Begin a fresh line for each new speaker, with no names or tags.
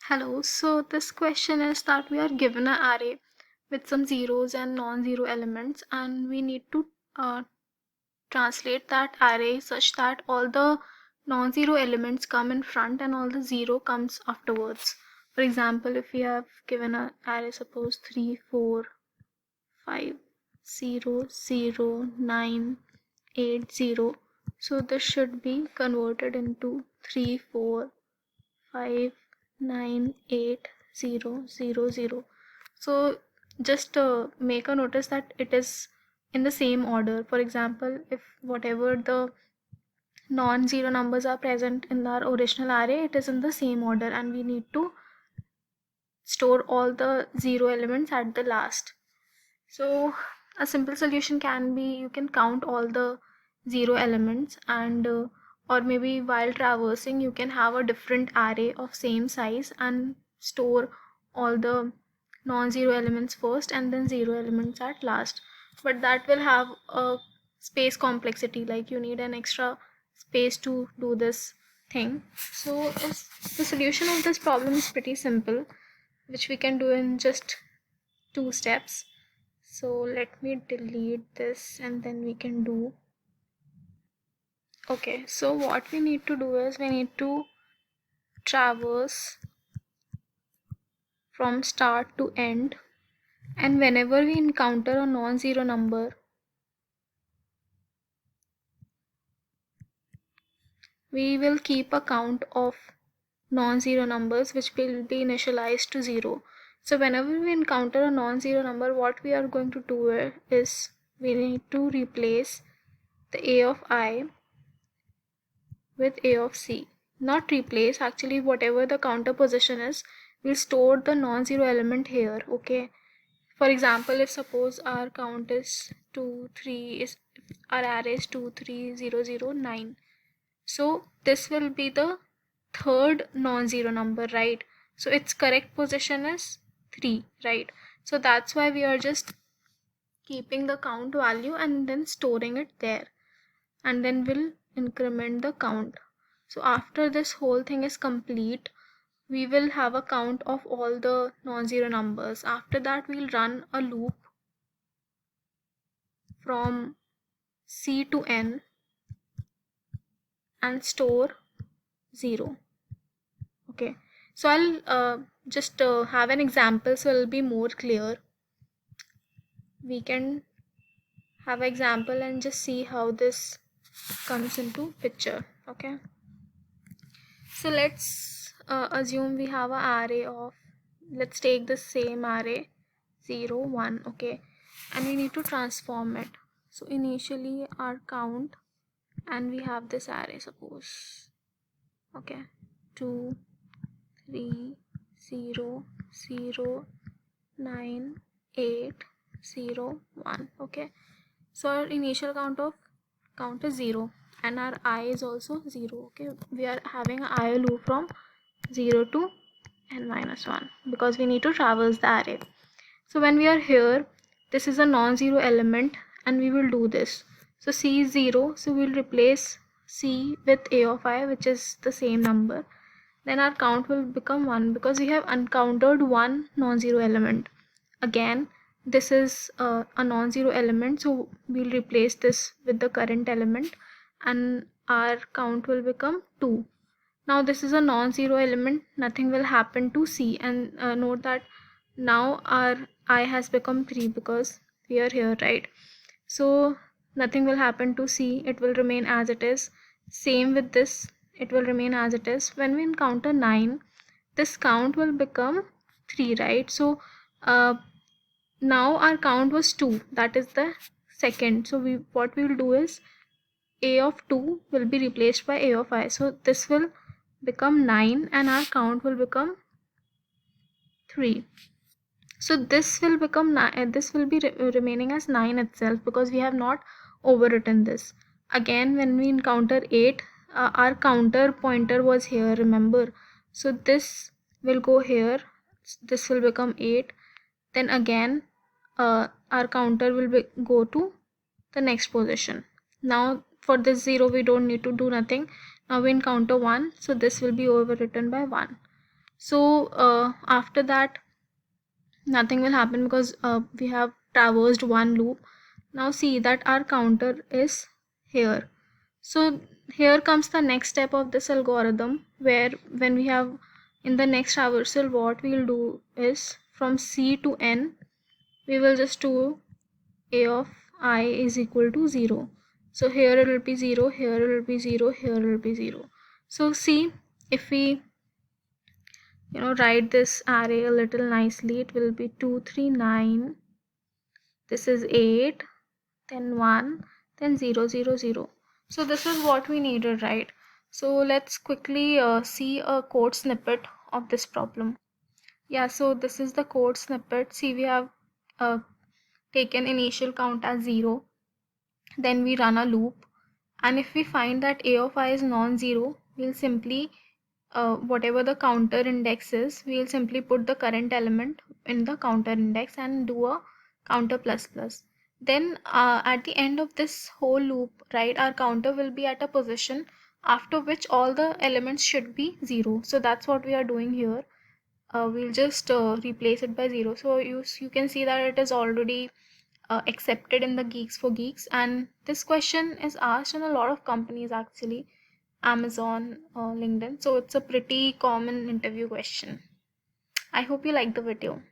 Hello, so this question is that we are given an array with some zeros and non-zero elements, and we need to translate that array such that all the non-zero elements come in front and all the zero comes afterwards. For example, if we have given an array, suppose 3, 4, 5, 0, 0, 9, 8, 0. So this should be converted into 3, 4, 5, 9, 8, 0, 0, 0. So just make a notice that it is in the same order. For example, if whatever the non-zero numbers are present in our original array, it is in the same order, and we need to store all the zero elements at the last. So a simple solution can be, you can count all the zero elements, and or maybe while traversing you can have a different array of same size and store all the non-zero elements first and then zero elements at last. But that will have a space complexity, like you need an extra space to do this thing. So the solution of this problem is pretty simple, which we can do in just 2 steps. So let me delete this and then we can do. Okay, so what we need to do is we need to traverse from start to end, and whenever we encounter a non-zero number, we will keep a count of non-zero numbers which will be initialized to 0. So whenever we encounter a non-zero number, what we are going to do is we need to replace the a of I with a of c. Not replace, actually whatever the counter position is, we'll store the non-zero element here. Okay, for example, if suppose our count is 2 3 is our array is 2 3 0 0 9, so this will be the third non-zero number, right? So its correct position is 3, right? So that's why we are just keeping the count value and then storing it there, and then we'll increment the count. So after this whole thing is complete, we will have a count of all the non-zero numbers. After that, we'll run a loop from C to N and store 0. Okay, so I'll just have an example so it'll be more clear. We can have an example and just see how this comes into picture. Okay, so let's assume we have an array of, let's take the same array 0 1. Okay, and we need to transform it. So initially our count, and we have this array, suppose, okay, 2 3 0 0 9 8 0 1. Okay, so our initial count is 0 and our I is also 0. Okay, we are having an I loop from 0 to n minus 1 because we need to traverse the array. So when we are here, this is a non-zero element and we will do this. So C is 0, so we'll replace C with a of I, which is the same number. Then our count will become 1 because we have encountered one non-zero element. Again, this is a non-zero element, so we'll replace this with the current element and our count will become 2. Now this is a non-zero element, nothing will happen to C, and note that now our I has become 3 because we are here, right? So nothing will happen to C, it will remain as it is. Same with this, it will remain as it is. When we encounter 9, this count will become 3, right? So now our count was 2, that is the second. So what we will do is a of 2 will be replaced by a of I, so this will become 9 and our count will become 3. So this will become this will be remaining as 9 itself because we have not overwritten this. Again, when we encounter 8, our counter pointer was here, remember, so this will go here, this will become 8. Then again our counter will go to the next position. Now for this 0 we don't need to do nothing. Now we encounter 1, so this will be overwritten by 1. So after that nothing will happen because we have traversed one loop. Now see that our counter is here. So here comes the next step of this algorithm, where when we have in the next traversal, what we'll do is from C to N, we will just do A of I is equal to 0. So here it will be 0, here it will be 0, here it will be 0. So see, if we write this array a little nicely, it will be 2 3 9, this is 8, then 1, then 0 0 0. So this is what we needed, right? So let's quickly see a code snippet of this problem. Yeah, so this is the code snippet. See, we have uh, taken initial count as 0, then we run a loop, and if we find that a of I is non-zero, we'll simply whatever the counter index is, we'll simply put the current element in the counter index and do a counter plus plus. Then at the end of this whole loop, right, our counter will be at a position after which all the elements should be 0. So that's what we are doing here. We'll just replace it by 0. So you can see that it is already accepted in the Geeks for Geeks, and this question is asked in a lot of companies actually, Amazon, LinkedIn. So it's a pretty common interview question. I hope you like the video.